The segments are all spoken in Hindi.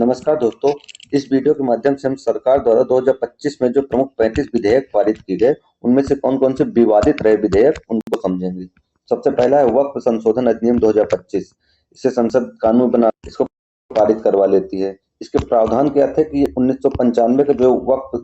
नमस्कार दोस्तों। इस वीडियो के माध्यम से हम सरकार द्वारा 2025 में जो प्रमुख 35 विधेयक पारित किए गए, उनमें से कौन-कौन से विवादित रहे विधेयक, उनको समझेंगे। सबसे पहला है वक्फ संशोधन अधिनियम 2025। इससे संसद कानून बना इसको पारित करवा लेती है। इसके प्रावधान क्या थे कि 1995 का जो वक्फ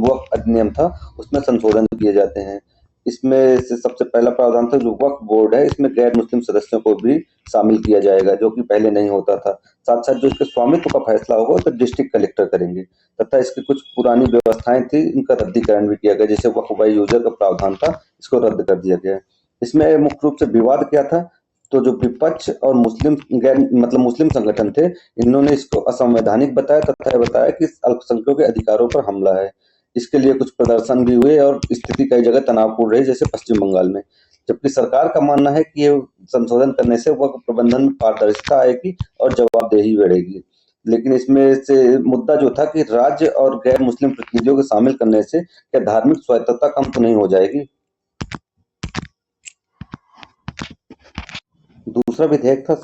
वक्फ अधिनियम था, उसमें संशोधन किए जाते हैं। इसमें से सबसे पहला प्रावधान था जो वक्फ बोर्ड है, इसमें गैर मुस्लिम सदस्यों को भी शामिल किया जाएगा, जो कि पहले नहीं होता था। साथ साथ जो इसके स्वामित्व का फैसला होगा तो डिस्ट्रिक्ट कलेक्टर करेंगे, तथा इसकी कुछ पुरानी व्यवस्थाएं थी, इनका रद्दीकरण भी किया गया। जैसे वक्फ बाय यूजर का प्रावधान था, इसको रद्द कर दिया गया। इसमें मुख्य रूप से विवाद क्या था, तो जो विपक्ष और मुस्लिम गैर मतलब मुस्लिम संगठन थे, इन्होंने इसको असंवैधानिक बताया तथा बताया कि अल्पसंख्यकों के अधिकारों पर हमला है। इसके लिए कुछ प्रदर्शन भी हुए और स्थिति कई जगह तनावपूर्ण रही, जैसे पश्चिम बंगाल में। जबकि सरकार का मानना है कि ये संशोधन करने से वक्फ प्रबंधन में पारदर्शिता आएगी और जवाबदेही बढ़ेगी। लेकिन इसमें से मुद्दा जो था कि राज्य और गैर मुस्लिम प्रतिनिधियों को शामिल करने से क्या धार्मिक स्वायत्तता कम तो नहीं हो जाएगी। दूसरा विधेयक था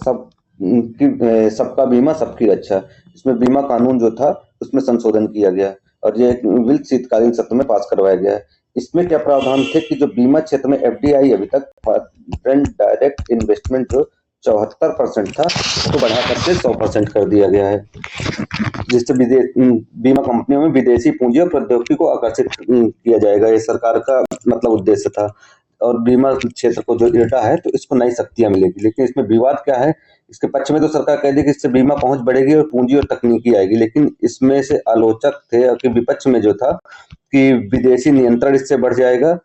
सबका बीमा सबकी रक्षा। इसमें बीमा कानून जो था उसमें संशोधन किया गया और ये बिल शीतकालीन सत्र में पास करवाया गया है। इसमें क्या प्रावधान थे कि जो बीमा क्षेत्र में एफडीआई अभी तक फॉरेन डायरेक्ट इन्वेस्टमेंट जो 74% था, उसको बढ़ा करके 100% कर दिया गया है, जिससे बीमा कंपनियों में विदेशी पूंजी और प्रौद्योगिकी को आकर्षित किया जाएगा। ये सरकार का मतलब उद्देश्य था। और बीमा क्षेत्र को जो डेटा है तो इसको नई शक्तियां मिलेगी। लेकिन इसमें विवाद क्या है, इसके पक्ष में तो सरकार कह दी कि इससे बीमा पहुंच बढ़ेगी और पूंजी और तकनीकी आएगी। लेकिन इसमें से आलोचक थे कि विपक्ष में जो था कि विदेशी नियंत्रण इससे बढ़ जाएगा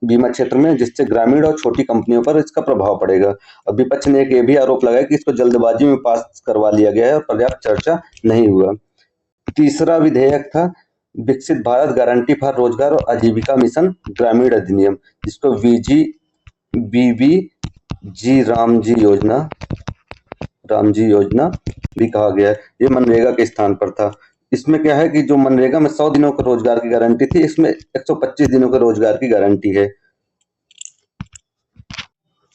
बीमा क्षेत्र में, जिससे ग्रामीण और छोटी कंपनियों पर इसका प्रभाव पड़ेगा। और विपक्ष ने एक ये भी आरोप लगाया कि इसको जल्दबाजी में पास करवा लिया गया है और पर्याप्त चर्चा नहीं हुआ। तीसरा विधेयक था विकसित भारत गारंटी फॉर रोजगार और आजीविका मिशन ग्रामीण अधिनियम, जिसको बीवी जी रामजी योजना भी कहा गया है। ये मनरेगा के स्थान पर था। इसमें क्या है कि जो मनरेगा में 100 दिनों का रोजगार की गारंटी थी, इसमें 125 दिनों का रोजगार की गारंटी है।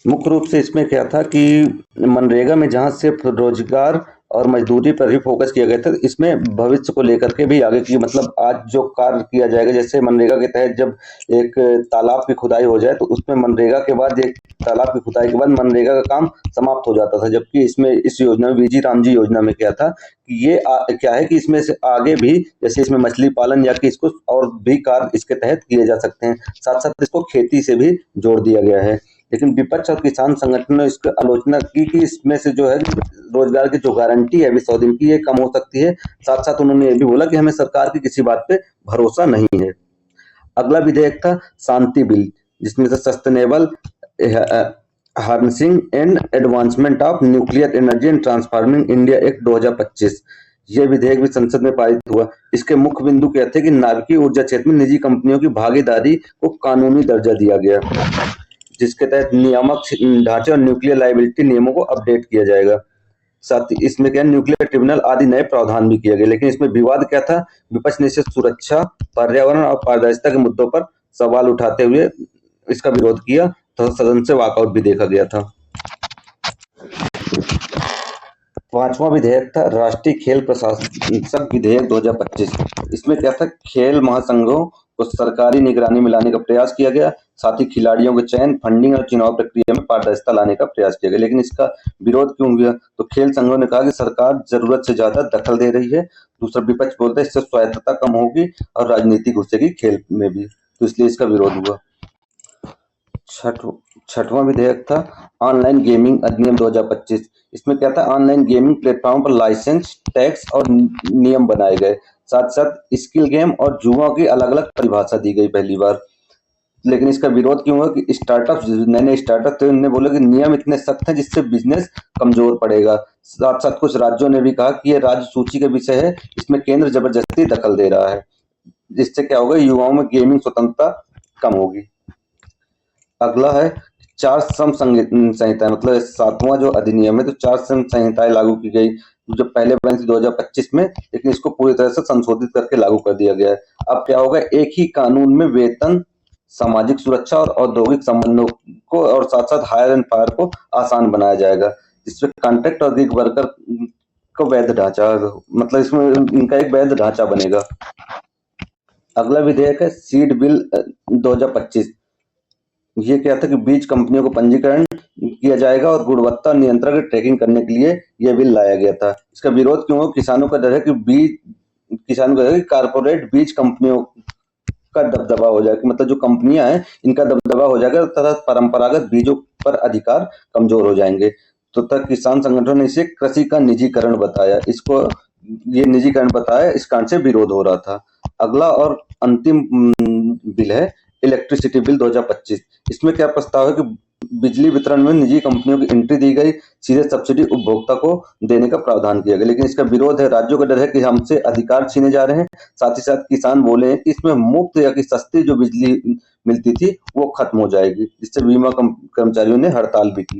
मुख्य रूप से इसमें क्या था कि मनरेगा में जहाँ सिर्फ रोजगार और मजदूरी पर ही फोकस किया गया था, इसमें भविष्य को लेकर के भी आगे की मतलब आज जो कार्य किया जाएगा, जैसे मनरेगा के तहत जब एक तालाब की खुदाई हो जाए तो उसमें मनरेगा के बाद एक तालाब की खुदाई के बाद मनरेगा का काम समाप्त हो जाता था। जबकि इसमें इस योजना में बीजी रामजी योजना में क्या था कि ये क्या है कि इसमें से आगे भी जैसे इसमें मछली पालन या कि इसको और भी कार्य इसके तहत किए जा सकते हैं। साथ साथ इसको खेती से भी जोड़ दिया गया है। लेकिन विपक्ष और किसान संगठनों ने इसकी आलोचना की कि इसमें से जो है रोजगार की जो गारंटी है अभी 100 दिन की, ये कम हो सकती है। साथ साथ उन्होंने ये भी बोला कि हमें सरकार की किसी बात पे भरोसा नहीं है। अगला विधेयक था शांति बिल, जिसमें से sustainable harnessing and advancement of nuclear energy and transforming India act 2025। यह विधेयक भी संसद में पारित हुआ। इसके मुख्य बिंदु क्या थे कि नाभिकीय ऊर्जा क्षेत्र में निजी कंपनियों की भागीदारी को कानूनी दर्जा दिया गया, जिसके तहत नियामक ढांचे और न्यूक्लियर लायबिलिटी नियमों को अपडेट किया जाएगा। साथ ही इसमें क्या न्यूक्लियर ट्रिब्यूनल आदि नए प्रावधान भी किए गए। लेकिन इसमें विवाद क्या था, विपक्ष ने इसे सुरक्षा, पर्यावरण और पारदर्शिता के मुद्दों पर सवाल उठाते हुए इसका विरोध किया तो सदन से वॉकआउट भी देखा गया था। पांचवा विधेयक था राष्ट्रीय खेल प्रशासक विधेयक 2025। इसमें क्या था, खेल महासंघों को सरकारी निगरानी में लाने का प्रयास किया गया। साथ ही खिलाड़ियों के चयन, फंडिंग और चुनाव प्रक्रिया में पारदर्शिता लाने का प्रयास किया गया। लेकिन इसका विरोध क्यों हुआ, तो खेल संघों ने कहा कि सरकार जरूरत से ज्यादा दखल दे रही है। दूसरा विपक्ष बोलता है इससे स्वायत्तता कम होगी और राजनीति घुसेगी खेल में भी, तो इसलिए इसका विरोध हुआ। छठवां विधेयक था ऑनलाइन गेमिंग अधिनियम 2025। इसमें क्या था, ऑनलाइन गेमिंग प्लेटफॉर्म पर लाइसेंस, टैक्स और नियम बनाए गए। साथ साथ स्किल गेम और जुआ की अलग अलग परिभाषा दी गई पहली बार। लेकिन इसका विरोध क्यों हुआ कि स्टार्टअप नए स्टार्टअप थे, उन्होंने बोला कि नियम इतने सख्त हैं जिससे बिजनेस कमजोर पड़ेगा। साथ साथ कुछ राज्यों ने भी कहा कि ये राज्य सूची का विषय है, इसमें केंद्र जबरदस्ती दखल दे रहा है, जिससे क्या होगा, युवाओं में गेमिंग स्वतंत्रता कम होगी। अगला है चार श्रम संहिता, मतलब सातवां जो अधिनियम है, तो चार श्रम संहिताएं लागू की गई जो पहले बनी थी 2025 में, लेकिन इसको पूरी तरह से संशोधित करके लागू कर दिया गया है। अब क्या होगा, एक ही कानून में वेतन, सामाजिक सुरक्षा और औद्योगिक संबंधों को और साथ साथ हायर एंड फायर को आसान बनाया जाएगा, जिसमें कॉन्ट्रैक्ट और गिग वर्कर का वैध ढांचा, मतलब इसमें इनका एक वैध ढांचा बनेगा। अगला विधेयक है सीड बिल 2025। ये क्या था कि बीज कंपनियों को पंजीकरण किया जाएगा और गुणवत्ता नियंत्रण की ट्रैकिंग करने के लिए यह बिल लाया गया था। इसका विरोध क्यों हो? किसानों का डर है कि कारपोरेट बीज कंपनियों का दबदबा हो जाएगा, मतलब जो कंपनियां हैं इनका दबदबा हो जाएगा तथा परंपरागत बीजों पर अधिकार कमजोर हो जाएंगे। तो तक किसान संगठनों ने इसे कृषि का निजीकरण बताया। ये निजीकरण बताया, इस कारण से विरोध हो रहा था। अगला और अंतिम बिल है इलेक्ट्रिसिटी बिल 2025। इसमें क्या प्रस्ताव है कि बिजली वितरण में निजी कंपनियों की एंट्री दी गई, सीधे सब्सिडी उपभोक्ता को देने का प्रावधान किया गया। लेकिन इसका विरोध है, राज्यों का डर है कि हमसे अधिकार छीने जा रहे हैं। साथ ही साथ किसान बोले हैं कि इसमें मुफ्त या कि सस्ती जो बिजली मिलती थी वो खत्म हो जाएगी। इससे बीमा कर्मचारियों ने हड़ताल भी की।